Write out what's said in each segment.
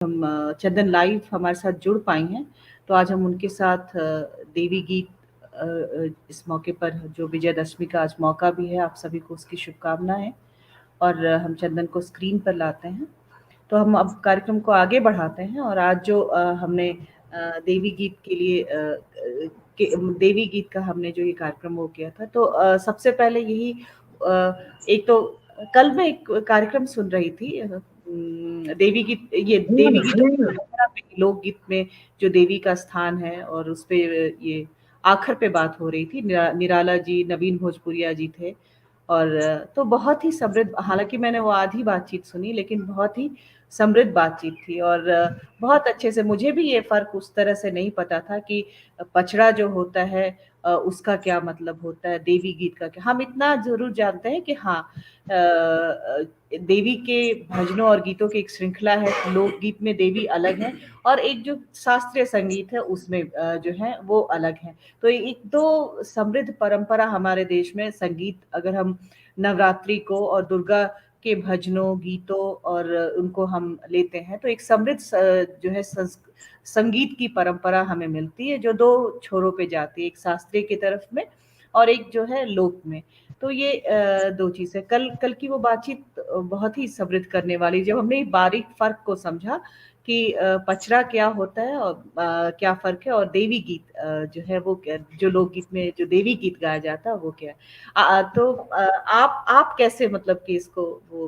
हम चंदन लाइव हमारे साथ जुड़ पाई हैं, तो आज हम उनके साथ देवी गीत इस मौके पर जो विजयदशमी का आज मौका भी है, आप सभी को उसकी शुभकामनाएँ और हम चंदन को स्क्रीन पर लाते हैं। तो हम अब कार्यक्रम को आगे बढ़ाते हैं और आज जो हमने देवी गीत के लिए देवी गीत का हमने जो ये कार्यक्रम वो किया था, तो सबसे पहले यही एक तो कल मैं एक कार्यक्रम सुन रही थी, देवी गीत, ये देवी गीतों की परंपरा में, लोकगीत में जो देवी का स्थान है और उस पे ये आखिर पे बात हो रही थी। निराला जी, नवीन भोजपुरिया जी थे और तो बहुत ही समृद्ध, हालाँकि मैंने वो आधी बातचीत सुनी, लेकिन बहुत ही समृद्ध बातचीत थी और बहुत अच्छे से मुझे भी ये फ़र्क उस तरह से नहीं पता था कि पचड़ा जो होता है उसका क्या मतलब होता है, देवी गीत का क्या। हम इतना ज़रूर जानते हैं कि हाँ, देवी के भजनों और गीतों की एक श्रृंखला है, लोकगीत में देवी अलग है और एक जो शास्त्रीय संगीत है उसमें जो है वो अलग है। तो एक तो समृद्ध परंपरा हमारे देश में संगीत, अगर हम नवरात्रि को और दुर्गा के भजनों, गीतों और उनको हम लेते हैं, तो एक समृद्ध जो है संगीत की परंपरा हमें मिलती है, जो दो छोरों पे जाती है, एक शास्त्रीय की तरफ में और एक जो है लोक में। तो ये दो चीज़ें, कल कल की वो बातचीत बहुत ही समृद्ध करने वाली, जब हमने बारीक फर्क को समझा कि पचरा क्या होता है और क्या फ़र्क है, और देवी गीत जो है वो क्या, जो लोकगीत में जो देवी गीत गाया जाता है वो क्या है। तो आप कैसे, मतलब कि इसको वो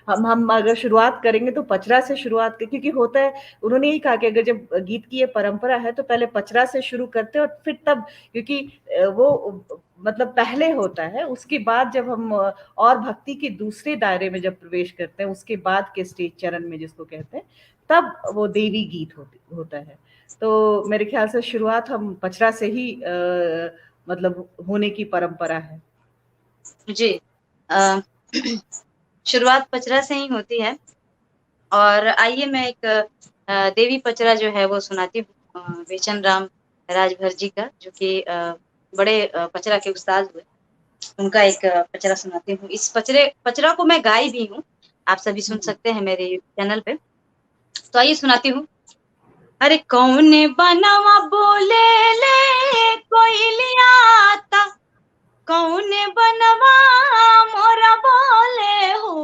हम अगर शुरुआत करेंगे तो पचरा से शुरुआत क्योंकि होता है, उन्होंने यही कहा कि अगर जब गीत की ये परंपरा है तो पहले पचरा से शुरू करते हैं और फिर तब, क्योंकि वो मतलब पहले होता है, उसके बाद जब हम और भक्ति के दूसरे दायरे में जब प्रवेश करते हैं, उसके बाद के स्टेज चरण में जिसको कहते हैं, तब वो देवी गीत होता है। तो मेरे ख्याल से शुरुआत हम पचरा से ही मतलब होने की परंपरा है। जी। शुरुआत पचरा से ही होती है और आइए मैं एक देवी पचरा जो है वो सुनाती हूँ, बेचन राम राजभर जी का, जो कि बड़े पचरा के उस्ताद हुए, उनका एक पचरा सुनाती हूँ। इस पचरा को मैं गाई भी हूँ, आप सभी सुन सकते हैं मेरे चैनल पे। तो आइए सुनाती हूँ। अरे कौने बनवा बोले ले कोयलियाता, कौने बनवा मोरा बोले हो।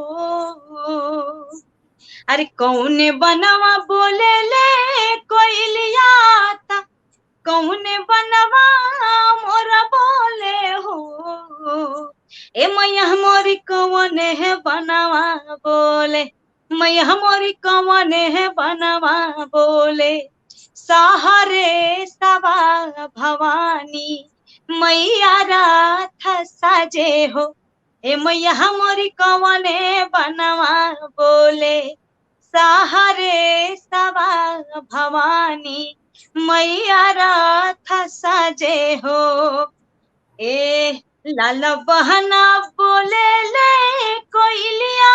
अरे कौने बनवा बोले ले कोयलियाता, कौने बनवा मोरा बोले हो। ए मैया मोरी कौने है बनवा बोले, मैया मोरी कौने है बनवा बोले। सहारे सवा भवानी मैया राथ साजे हो। ए मैया मोरी कौने बनवा बोले, सहारे सवा भवानी मैया राथ साजे हो। ए लाला बहना बोले ले कोयलिया,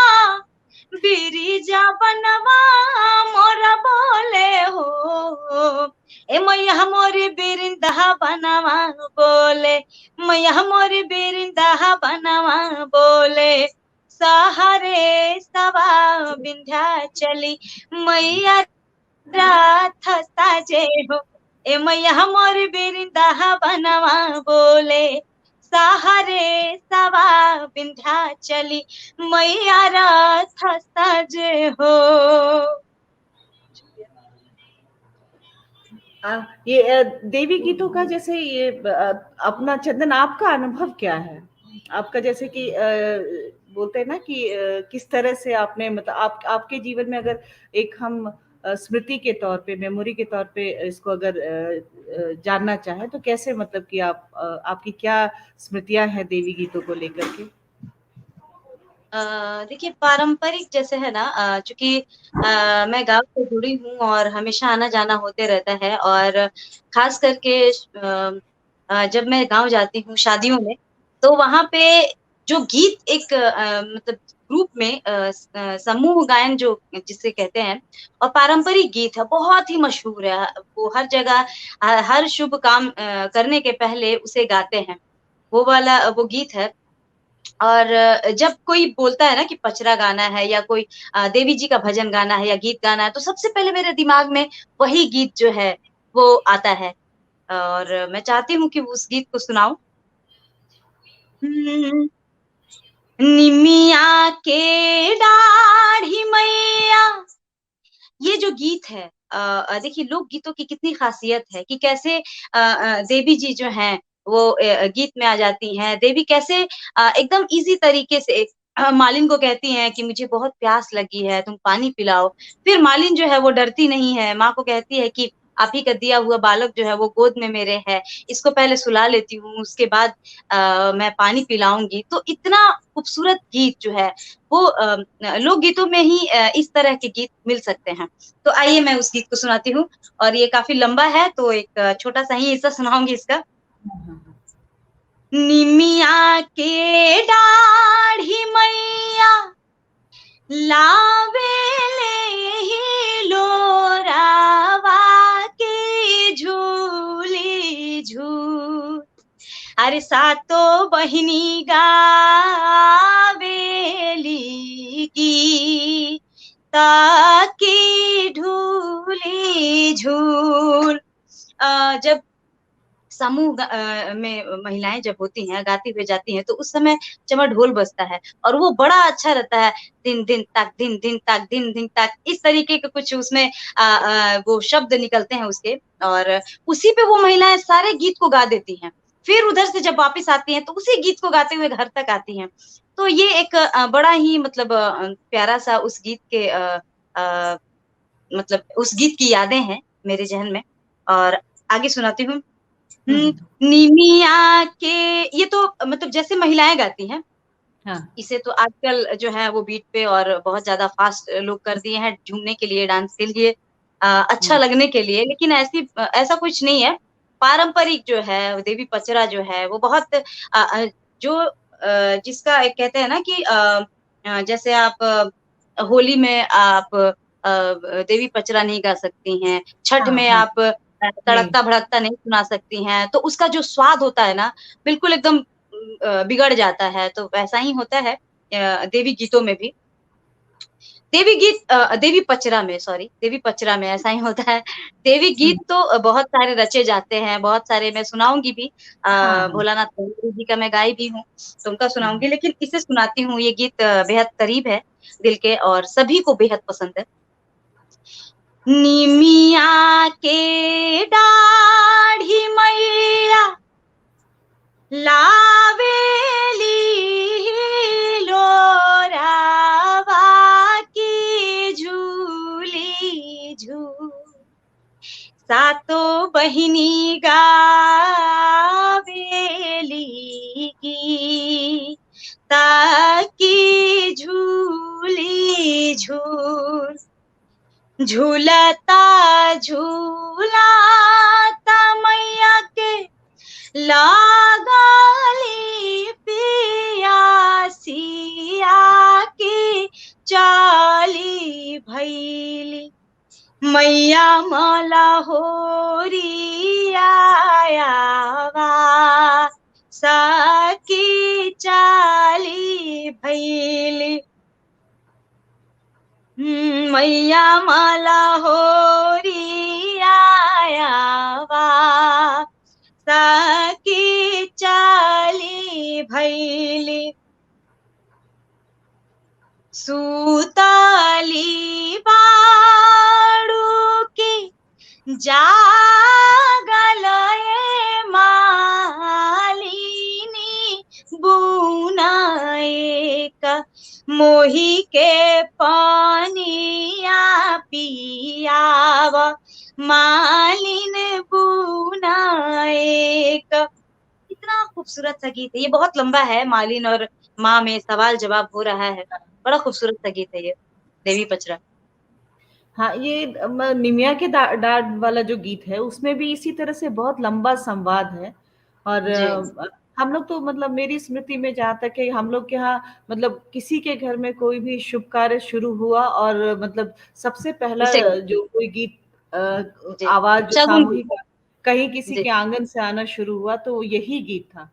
बिरिजा बनवा मोरा बोले हो। ए मैया मोरी बिरिंदा बनवा बोले, मैया मोरी बिरिंदा बनवा बोले। सहारे सवा विंध्याचली मैया राथ साजे हो। ए मैया मोरी बिरिंदा बनवा बोले, सहारे सवा विंध्याचली मैया राथ साजे हो। ये देवी गीतों का जैसे ये अपना चंदन, आपका अनुभव क्या है? आपका जैसे कि बोलते हैं ना कि किस तरह से आपने, मतलब आपके जीवन में अगर एक हम स्मृति के तौर पे, मेमोरी के तौर पे इसको अगर जानना चाहें, तो कैसे, मतलब कि आपकी क्या स्मृतियाँ हैं देवी गीतों को लेकर के? देखिए पारंपरिक जैसे है ना, चूंकि मैं गांव से जुड़ी हूँ और हमेशा आना जाना होते रहता है, और खास करके जब मैं गांव जाती हूँ शादियों में, तो वहां पे जो गीत एक मतलब ग्रुप में समूह गायन जो जिसे कहते हैं, और पारंपरिक गीत है, बहुत ही मशहूर है। वो हर जगह हर शुभ काम करने के पहले उसे गाते हैं। वो वाला वो गीत है, और जब कोई बोलता है ना कि पचरा गाना है या कोई देवी जी का भजन गाना है या गीत गाना है, तो सबसे पहले मेरे दिमाग में वही गीत जो है वो आता है, और मैं चाहती हूँ कि उस गीत को सुनाऊं। निमिया के डाढ़ी मैया, ये जो गीत है, देखिए लोक गीतों की कितनी खासियत है कि कैसे देवी जी जो हैं वो गीत में आ जाती हैं। देवी कैसे एकदम इजी तरीके से मालिन को कहती हैं कि मुझे बहुत प्यास लगी है, तुम पानी पिलाओ। फिर मालिन जो है वो डरती नहीं है, माँ को कहती है कि आप ही का दिया हुआ बालक जो है वो गोद में मेरे है, इसको पहले सुला लेती हूँ, उसके बाद मैं पानी पिलाऊंगी। तो इतना खूबसूरत गीत जो है वो लोकगीतों में ही इस तरह के गीत मिल सकते हैं। तो आइए मैं उस गीत को सुनाती हूँ, और ये काफी लंबा है तो एक छोटा सा ही हिस्सा सुनाऊंगी इसका। निमिया के डाढ़ी मैया लावे ले ही लोरावा के झूली झूल, अरे सातो बहिनी गावेली की ताकी ढूली झूल। जब समूह में महिलाएं जब होती हैं, गाती हुई जाती हैं, तो उस समय चमर ढोल बजता है और वो बड़ा अच्छा रहता है। दिन दिन तक, दिन दिन तक, दिन दिन तक, इस तरीके के कुछ उसमें वो शब्द निकलते हैं उसके, और उसी पे वो महिलाएं सारे गीत को गा देती हैं। फिर उधर से जब वापस आती हैं तो उसी गीत को गाते हुए घर तक आती हैं। तो ये एक बड़ा ही मतलब प्यारा सा उस गीत के अ, मतलब उस गीत की यादें हैं मेरे जहन में। और आगे सुनाती हूँ। निमिया के, ये तो मतलब जैसे महिलाएं गाती हैं, हाँ। इसे तो आजकल जो है वो बीट पे और बहुत ज्यादा फास्ट लोग कर दिए हैं, झूमने के लिए, डांस के लिए, अच्छा लगने के लिए। लेकिन ऐसा कुछ नहीं है। पारंपरिक जो है देवी पचरा जो है वो बहुत जो जिसका एक कहते हैं ना कि जैसे आप होली में आप देवी पचरा नहीं गा सकती हैं, छठ हाँ, में हाँ। आप नहीं। तड़कता भड़कता नहीं सुना सकती हैं, तो उसका जो स्वाद होता है ना, बिल्कुल एकदम बिगड़ जाता है। तो वैसा ही होता है देवी गीतों में भी। देवी पचरा में, सॉरी, देवी पचरा में ऐसा ही होता है। देवी गीत हुँ। तो बहुत सारे रचे जाते हैं, बहुत सारे मैं सुनाऊंगी भी। हाँ, हाँ। भोलानाथ पंडित जी का मैं गाई भी हूँ, तो उनका हुँ। सुनाऊंगी, लेकिन इसे सुनाती हूँ। ये गीत बेहद करीब है दिल के और सभी को बेहद पसंद है। निमिया के डाढ़ी मैया लावेली लोरावा की झूली झूल, सातो बहिनी गावेली की ताकी झूली झूल, झूलता झूलता मैया के लागली पियासिया की चाली भैली, मैया मला होरी आयावा साकी चाली भैली। मैया मला होरी आयावा साकी चाली भैली, सूताली बाड़ू की जागल ए मालिनी बुना एक मोही के पानिया पियाव मालिन बुना एक। इतना खूबसूरत सा गीत है, ये बहुत लंबा है, मालिन और माँ में सवाल जवाब हो रहा है। बड़ा खूबसूरत सा गीत है ये, देवी पचरा। हाँ, ये निमिया के डाँड वाला जो गीत है, उसमें भी इसी तरह से बहुत लंबा संवाद है। और जी। हम लोग तो मतलब मेरी स्मृति में जहाँ तक है, हम लोग के यहाँ मतलब किसी के घर में कोई भी शुभ कार्य शुरू हुआ और मतलब सबसे पहला इसे जो कोई गीत जी, आवाज़ जो शगुन गीत। सामूहिक कहीं किसी जी। के आंगन से आना शुरू हुआ, तो वो यही गीत था।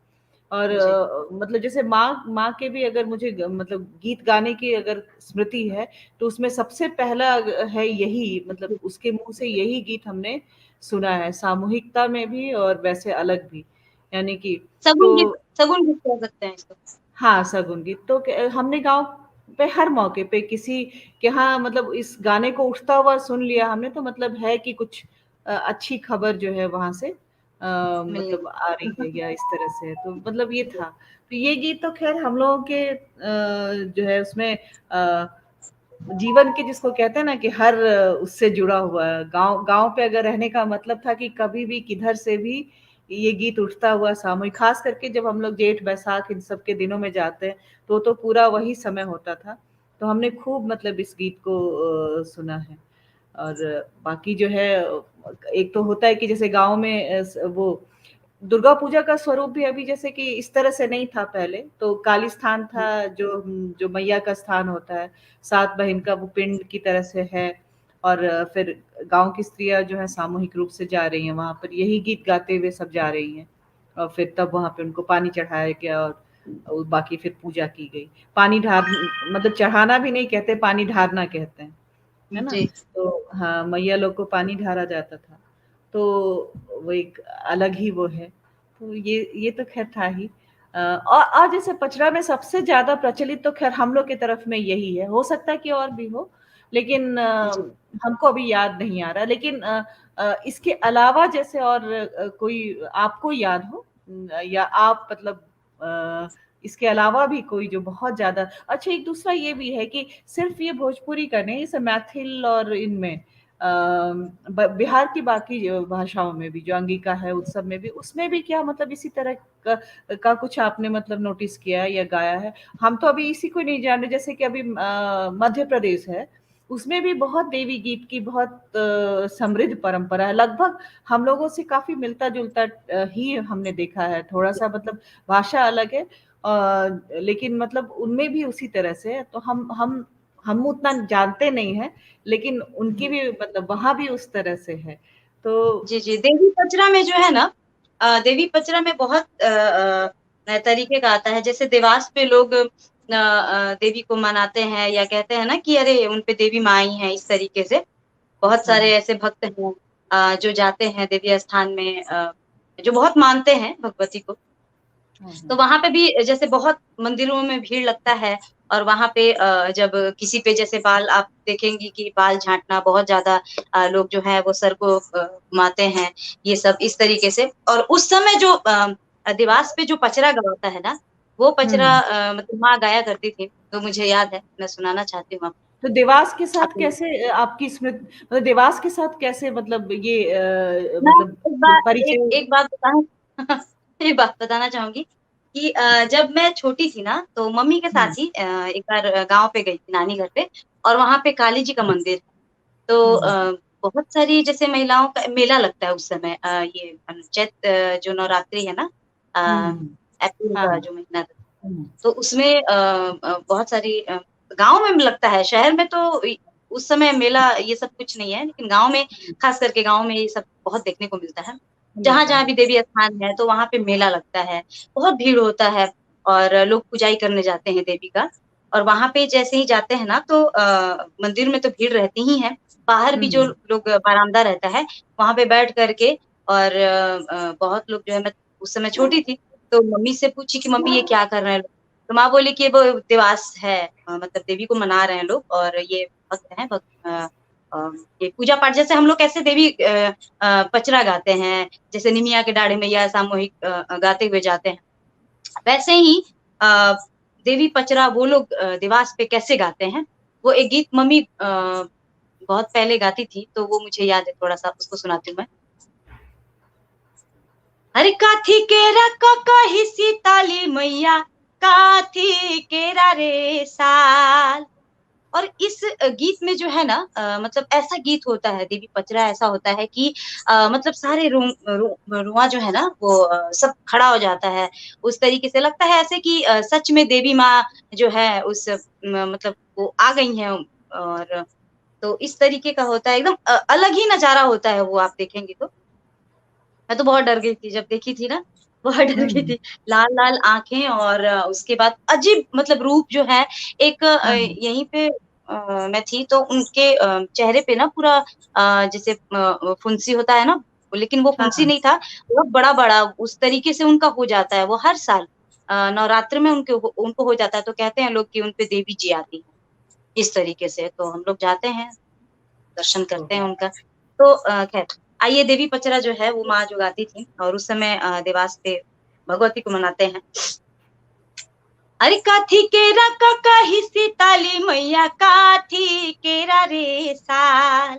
और जी, मतलब जैसे माँ माँ के भी अगर मुझे मतलब गीत गाने की अगर स्मृति है, तो उसमें सबसे पहला है यही, मतलब जी। उसके मुँह से यही गीत हमने सुना है, सामूहिकता में भी और वैसे अलग भी। यानी कि तो सगुन गीत कह सकते हैं इसको। हाँ, सगुन गीत तो हमने गाँव पे हर मौके पे किसी के यहाँ मतलब इस गाने को उठता हुआ सुन लिया हमने, तो मतलब है कि कुछ अच्छी खबर जो है वहाँ से मिलने मतलब आ रही है वाली। या इस तरह से, तो मतलब ये था। तो ये गीत तो ख़ैर हम लोगों के जो है उसमें जीवन के जिसको कहते हैं ना कि हर उससे जुड़ा हुआ है। गाँव गाँव पे अगर रहने का मतलब था कि कभी भी किधर से भी ये गीत उठता हुआ सामूहिक, ख़ास करके जब हम लोग जेठ, बैसाख इन सब के दिनों में जाते हैं, तो पूरा वही समय होता था। तो हमने खूब मतलब इस गीत को सुना है। और बाकी जो है एक तो होता है कि जैसे गाँव में वो दुर्गा पूजा का स्वरूप भी अभी जैसे कि इस तरह से नहीं था पहले, तो काली स्थान था जो जो मैया का स्थान होता है, सात बहिन का वो पिंड की तरह से है। और फिर गाँव की स्त्रियाँ जो है सामूहिक रूप से जा रही हैं वहाँ पर, यही गीत गाते हुए सब जा रही हैं। और फिर तब वहाँ पे उनको पानी चढ़ाया गया और बाकी फिर पूजा की गई। पानी ढार मतलब चढ़ाना भी नहीं कहते, पानी ढारना कहते हैं। है ना? जी, तो हाँ, मैया लोग को पानी ढारा जाता था। तो वो एक अलग ही वो है। तो ये तो ख़ैर था ही। और जैसे पचरा में सबसे ज़्यादा प्रचलित तो ख़ैर हम लोग की तरफ में यही है। हो सकता है कि और भी हो, लेकिन जी, हमको अभी याद नहीं आ रहा। लेकिन इसके अलावा जैसे और कोई आपको याद हो या आप मतलब अ, इसके अलावा भी कोई जो बहुत ज़्यादा अच्छा एक दूसरा ये भी है कि सिर्फ़ ये भोजपुरी का नहीं, जैसे मैथिल और इनमें बिहार की बाकी जो भाषाओं में भी जो अंगिका है उत्सव में भी उसमें भी क्या मतलब इसी तरह का कुछ आपने मतलब नोटिस किया है या गाया है? हम तो अभी इसी को नहीं जान रहे, जैसे कि अभी मध्य प्रदेश है, उसमें भी बहुत देवी गीत की बहुत समृद्ध परंपरा है। लगभग हम लोगों से काफ़ी मिलता-जुलता ही हमने देखा है। थोड़ा-सा मतलब भाषा अलग है लेकिन मतलब उनमें भी उसी तरह से है। तो हम उतना जानते नहीं हैं, लेकिन उनकी भी मतलब वहाँ भी उस तरह से है। तो जी, जी। देवी पचरा में जो है ना देवी पचरा में बहुत तरीके का आता है। जैसे देवास पे लोग देवी को मनाते हैं या कहते हैं ना कि अरे उन पे देवी माँ आई हैं, इस तरीके से। बहुत हाँ, सारे ऐसे भक्त हैं जो जाते हैं देवी स्थान में जो बहुत मानते हैं भगवती को। हाँ, तो हाँ। वहाँ पे भी जैसे बहुत मंदिरों में भीड़ लगता है और वहाँ पे जब किसी पे जैसे बाल आप देखेंगी कि बाल झाँटना बहुत ज़्यादा लोग जो हैं वो सर को घुमाते हैं, ये सब इस तरीके से। और उस समय जो देवास पे जो पचरा गवाता है ना, वो पचरा हुँ। मतलब माँ गाया करती थी, तो मुझे याद है, मैं सुनाना चाहती हूँ तो देवास के साथ आपको। कैसे आपकी मतलब देवास के साथ कैसे मतलब ये मैं मतलब एक बार एक परिचय एक बात बताऊँ एक बात बताना चाहूँगी कि जब मैं छोटी थी ना, तो मम्मी के हुँ, साथ ही एक बार गाँव पे गई थी नानी घर पे और वहाँ पे काली जी का मंदिर है। तो हुँ, हुँ, बहुत सारी जैसे महिलाओं का मेला लगता है उस समय ये चैत जो नवरात्रि है ना हुँ, अ, हुँ। अप्रैल हाँ, का हाँ। जो महीना था, हुँ, तो उसमें बहुत सारी गाँव में लगता है, शहर में तो उस समय मेला ये सब कुछ नहीं है, लेकिन गाँव में हुँ, खास करके गाँव में ये सब बहुत देखने को मिलता है। मिलता जहाँ-जहाँ है। भी देवी स्थान है, तो वहाँ पे मेला लगता है, बहुत भीड़ होता है और लोग पूजाई करने जाते हैं देवी का और वहाँ पे जैसे ही जाते हैं ना तो मंदिर में तो भीड़ रहती ही है, बाहर भी जो हुँ, लोग बारामदा रहता है, वहाँ पे बैठ कर के और बहुत लोग जो है मैं उस समय छोटी थी, तो मम्मी से पूछी कि मम्मी ये क्या कर रहे हैं लोग? तो माँ बोली कि वो देवास है मतलब देवी को मना रहे हैं लोग और ये भक्त हैं अ, ये पूजा पाठ जैसे हम लोग कैसे देवी पचरा गाते हैं, जैसे निमिया के डाढ़े में या सामूहिक गाते हुए जाते हैं। वैसे ही अ, देवी पचरा वो लोग देवास पे कैसे गाते हैं, वो एक गीत मम्मी बहुत पहले गाती थी, तो वो मुझे याद है थोड़ा-सा उसको सुनाती हूँ मैं। अरे काथी केरा क कही सीताली मैया, काथी केरा रे साल। और इस गीत में जो है ना मतलब ऐसा गीत होता है, देवी पचरा ऐसा होता है कि मतलब सारे रुआ जो है ना वो सब खड़ा हो जाता है। उस तरीके से लगता है ऐसे कि सच में देवी माँ जो है उस मतलब वो आ गई हैं और तो इस तरीके का होता है एकदम अलग ही नज़ारा होता है वो आप देखेंगे तो। मैं तो बहुत डर गई थी जब देखी थी ना, बहुत डर गई हुँ। थी। लाल-लाल आँखें और उसके बाद अजीब मतलब रूप जो है एक हाँ, यहीं पे मैं थी तो उनके चेहरे पे ना पूरा जैसे फुंसी होता है ना, लेकिन वो हाँ, फुंसी हाँ। नहीं था, बहुत बड़ा-बड़ा उस तरीके से उनका हो जाता है, वो हर साल नवरात्र में उनको हो जाता है, तो कहते हैं लोग कि उन पे देवी जी आती हैं, इस तरीके से। तो हम लोग जाते हैं, दर्शन करते हैं ओहो! उनका। तो ख़ैर आइए देवी पचरा जो है वो माँ जो गाती थी और उस समय देवास पे भगवती को मनाते हैं। अरे काथी केरा का कही सीताली मैया काथी केरा रे साल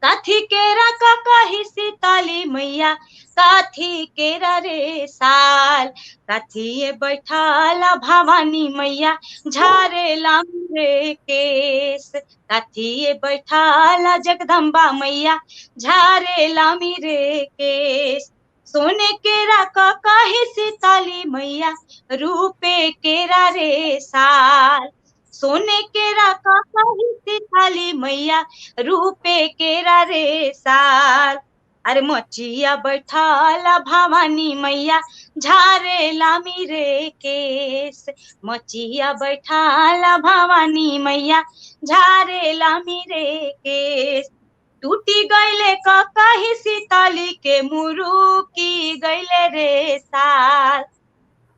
काथी केरा का कही सीताली मैया काथी केरा रे साल काथी ये बैठाला भवानी मैया झारेला मेरे केस काथी ये बैठाला जगदम्बा मैया झारेला मेरे केस सोने केरा का कही सीताली मैया रूपे केरा रे साल सोने केरा का कही थाली मैया रूपे केरा रे साल अरे मचिया बैठाला भवानी मैया झारे लामी रे केस मचिया बैठाला भवानी मैया झारे लामी रे केस टूटी गईले का कही सीताली के मुरुकी गईले रे साल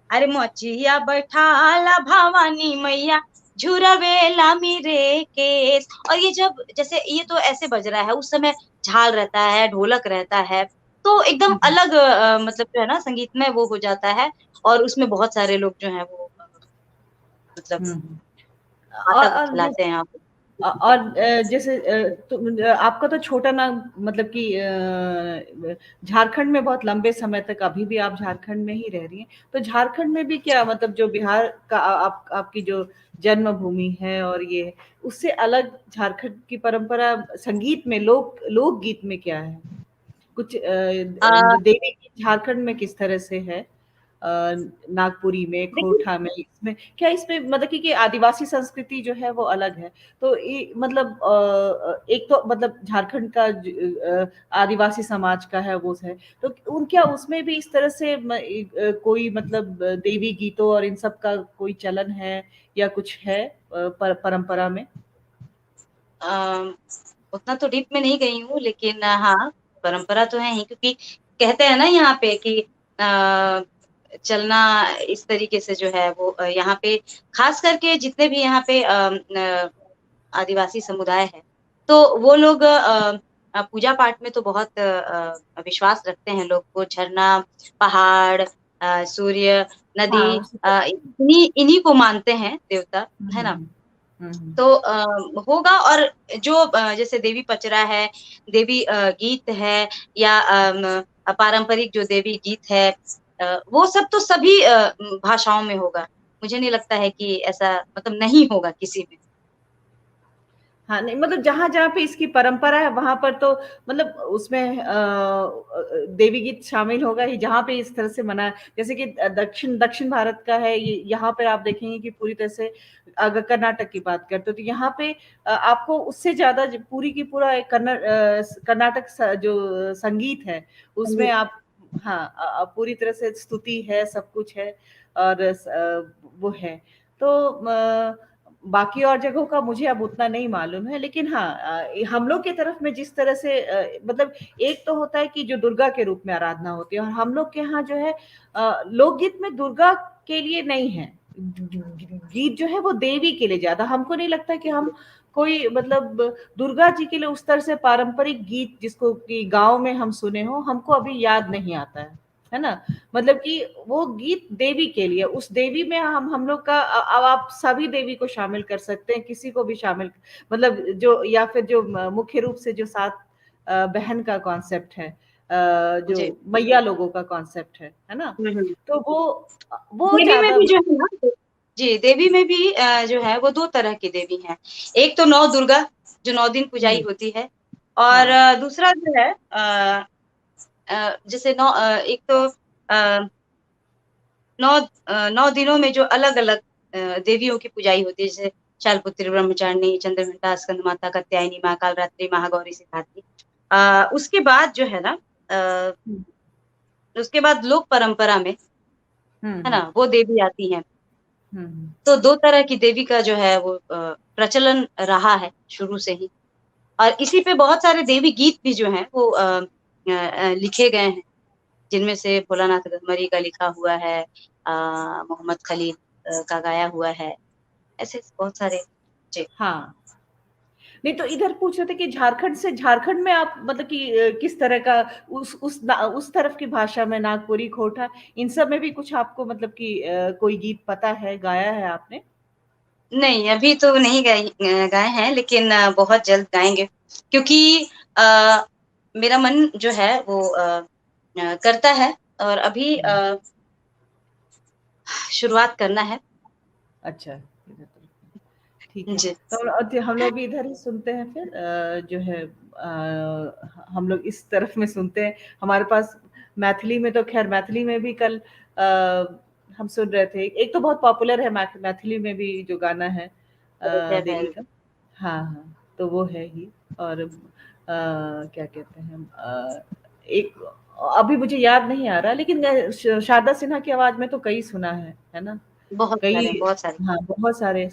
अरे मचिया बैठाला भवानी मैया झुरवेला मेरे केस और ये जब जैसे ये तो ऐसे बज रहा है उस समय झाल रहता है ढोलक रहता है तो एकदम हुँ, हुँ। अलग मतलब जो है ना संगीत में वो हो जाता है और उसमें बहुत सारे लोग जो है वो मतलब हुँ, हुँ। माता को और खिलाते हैं आप और जैसे आपका तो छोटा ना मतलब कि झारखंड में बहुत लंबे समय तक अभी भी आप झारखंड में ही रह रही हैं। तो झारखंड में भी क्या मतलब जो बिहार का आपकी जो जन्मभूमि है और ये उससे अलग झारखंड की परंपरा संगीत में लोकगीत में क्या है? कुछ अ, देवी गीत झारखंड में किस तरह से है? अ, नागपुरी में, देखिए खोरठा में, इसमें क्या इसमें मतलब कि आदिवासी संस्कृति जो है वो अलग है। तो ये मतलब एक तो मतलब झारखंड का आदिवासी समाज का है वो है। तो उन क्या उसमें भी इस तरह से कोई मतलब देवी गीतों और इन सब का कोई चलन है या कुछ है परंपरा में? अ, उतना तो डीप में नहीं गई हूँ लेकिन हाँ, परंपरा तो है ही क्योंकि कहते हैं ना यहाँ पे कि चलना इस तरीके से जो है वो यहाँ पे खास करके जितने भी यहाँ पे आदिवासी समुदाय है, तो वो लोग पूजा पाठ में तो बहुत विश्वास रखते हैं लोग वो झरना, पहाड़ सूर्य, नदी हाँ, उसी तरह से। इन्हीं इन्हीं को मानते हैं देवता, हुँ, है हुँ, ना? हुँ। हुँ, हुँ। तो होगा और जो जैसे देवी पचरा है, देवी गीत है या पारंपरिक जो देवी गीत है वो सब तो सभी भाषाओं में होगा। मुझे नहीं लगता है कि ऐसा मतलब नहीं होगा किसी में। हाँ, नहीं मतलब जहाँ-जहाँ पे इसकी परंपरा है वहाँ पर तो मतलब उसमें देवी गीत शामिल होगा ही जहाँ पे इस तरह से मना जैसे कि दक्षिण दक्षिण भारत का है ये यहाँ पे आप देखेंगे कि पूरी तरह से अगर कर्नाटक की बात करते हो तो यहाँ पे आपको उससे ज़्यादा पूरी की पूरा एक कर्नाटक जो संगीत है उसमें संगीत आप हाँ पूरी तरह से स्तुति है सब कुछ है और वो है तो बाकी और जगहों का मुझे अब उतना नहीं मालूम है लेकिन हाँ हम लोग की तरफ में जिस तरह से मतलब एक तो होता है कि जो दुर्गा के रूप में आराधना होती है और हम लोग के यहाँ जो है लोकगीत में दुर्गा के लिए नहीं है गीत जो है वो देवी के लिए ज्यादा हमको नहीं लगता कि हम कोई मतलब दुर्गा जी के लिए उस तरह से पारंपरिक गीत जिसको कि गांव में हम सुने हो हमको अभी याद नहीं आता है ना मतलब कि वो गीत देवी के लिए उस देवी में हम लोग का अब आप सभी देवी को शामिल कर सकते हैं किसी को भी शामिल मतलब जो या फिर जो मुख्य रूप से जो सात बहन का कॉन्सेप्ट है जो जी। मैया लोगों का कॉन्सेप्ट है ना हुँ, हुँ। तो वो देवी में ज्यादा भी जो है ना जी, देवी में भी जो है वो 2 तरह की देवी हैं। एक तो 9 दुर्गा जो 9 दिन पूजाई हम्म, होती है और हाँ दूसरा जो है जैसे एक तो 9 दिनों में जो अलग-अलग देवियों की पूजाई होती है जैसे शैलपुत्री, ब्रह्मचारिणी, चंद्रघंटा, स्कंदमाता, कात्यायनी, महाकालरात्रि, महागौरी, सिद्धिदात्री। उसके बाद जो है ना अ, उसके बाद लोक परंपरा में, है ना, वो देवी आती हैं। तो 2 तरह की देवी का जो है वो प्रचलन रहा है शुरू से ही, और इसी पे बहुत सारे देवी गीत भी जो हैं वो लिखे गए हैं, जिनमें से भोलानाथ गढ़मरी का लिखा हुआ है, मोहम्मद खलील का गाया हुआ है, ऐसे बहुत सारे। जी। हाँ। नहीं तो इधर पूछ रहे थे कि झारखंड में आप मतलब कि किस तरह का उस तरफ की भाषा में नागपुरी, खोटा, इन सब में भी कुछ आपको मतलब कि कोई गीत पता है, गाया है आपने? नहीं, अभी तो नहीं गाए हैं, लेकिन बहुत जल्द गाएँगे, क्योंकि मेरा मन जो है वो करता है, और अभी शुरुआत करना है। अच्छा, इधर तो ठीक है। जी। तो हम लोग भी इधर ही सुनते हैं फिर जो है हम लोग इस तरफ में सुनते हैं। हमारे पास मैथिली में तो खैर मैथिली में भी कल हम सुन रहे थे। एक तो बहुत पॉपुलर है मैथिली में भी जो गाना है जय देवी भैरवी। का। हाँ, हाँ, तो वो है ही। और क्या कहते हैं एक अभी मुझे याद नहीं आ रहा, लेकिन शारदा सिन्हा की आवाज़ में तो कई सुना है ना? बहुत कई सारे, बहुत सारे। हाँ,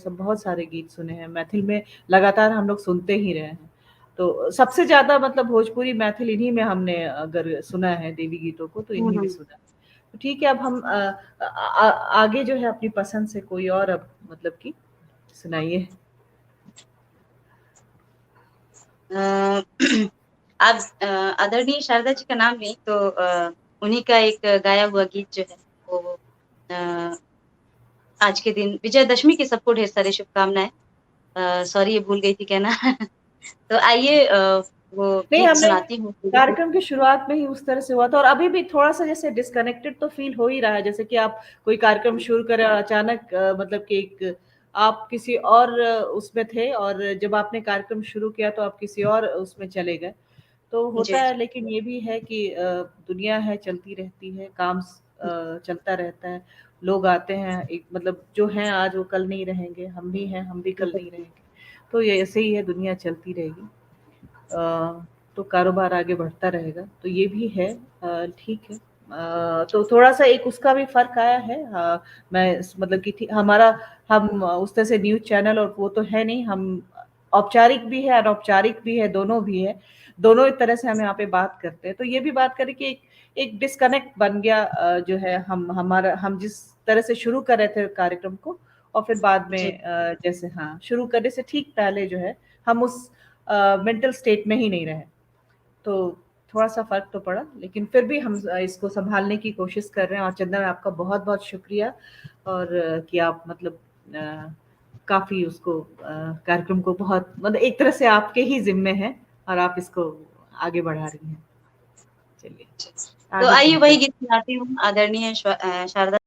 बहुत सारे गीत सुने हैं मैथिल में, लगातार हम लोग सुनते ही रहे हैं। तो सबसे ज़्यादा मतलब भोजपुरी, मैथिल इन्हीं में हमने अगर सुना है देवी गीतों को तो इन्हीं में हुँ, सुना है। तो ठीक है, अब हम आगे जो है अपनी पसंद से कोई और अब मतलब कि सुनाइए। आज आदरणीय शारदा जी का नाम लें तो उन्हीं का एक गाया हुआ गीत जो है वो आज के दिन विजयदशमी की सबको ढेर सारी शुभकामनाएँ। सॉरी ये भूल गई थी कहना। तो आइए वो नहीं, गीत हमने सुनाती हूँ। कार्यक्रम की शुरुआत में ही उस तरह से हुआ था और अभी भी थोड़ा-सा जैसे डिस्कनेक्टेड तो फ़ील हो ही रहा है, जैसे कि आप कोई कार्यक्रम शुरू करें और अचानक मतलब कि एक आप किसी और उसमें थे और जब आपने कार्यक्रम शुरू किया तो आप किसी और उसमें चले गए। तो होता जी, है, जी। लेकिन ये भी है कि दुनिया है, चलती रहती है, काम चलता रहता है। लोग आते हैं, एक मतलब जो हैं आज वो कल नहीं रहेंगे, हम भी हैं, हम भी कल नहीं रहेंगे। तो ये ऐसे ही है, दुनिया चलती रहेगी। तो कारोबार आगे बढ़ता रहेगा, तो ये भी है ठीक है। तो थोड़ा-सा एक उसका भी फ़र्क आया है। मैं मतलब कि हमारा हम उस तरह से न्यूज़ चैनल और वो तो है नहीं, हम औपचारिक भी है, अनौपचारिक भी है, दोनों भी है। दोनों एक तरह से हम यहाँ पे बात करते हैं। तो ये भी बात करें कि एक एक डिस्कनेक्ट बन गया जो है हम जिस तरह से शुरू कर रहे थे कार्यक्रम को और फिर बाद जी। में जैसे हाँ, शुरू करने से ठीक पहले जो है हम उस मेंटल स्टेट में ही नहीं रहे। तो थोड़ा-सा फ़र्क तो पड़ा, लेकिन फिर भी हम इसको सँभालने की कोशिश कर रहे हैं और चंदन आपका बहुत-बहुत शुक्रिया और कि आप मतलब काफ़ी उसको कार्यक्रम को बहुत मतलब एक तरह से आपके ही ज़िम्मे है और आप इसको आगे बढ़ा रही हैं। चलिए, तो आगे आइए सुनते वही हैं। गीत सुनाती हूँ, आदरणीय शारदा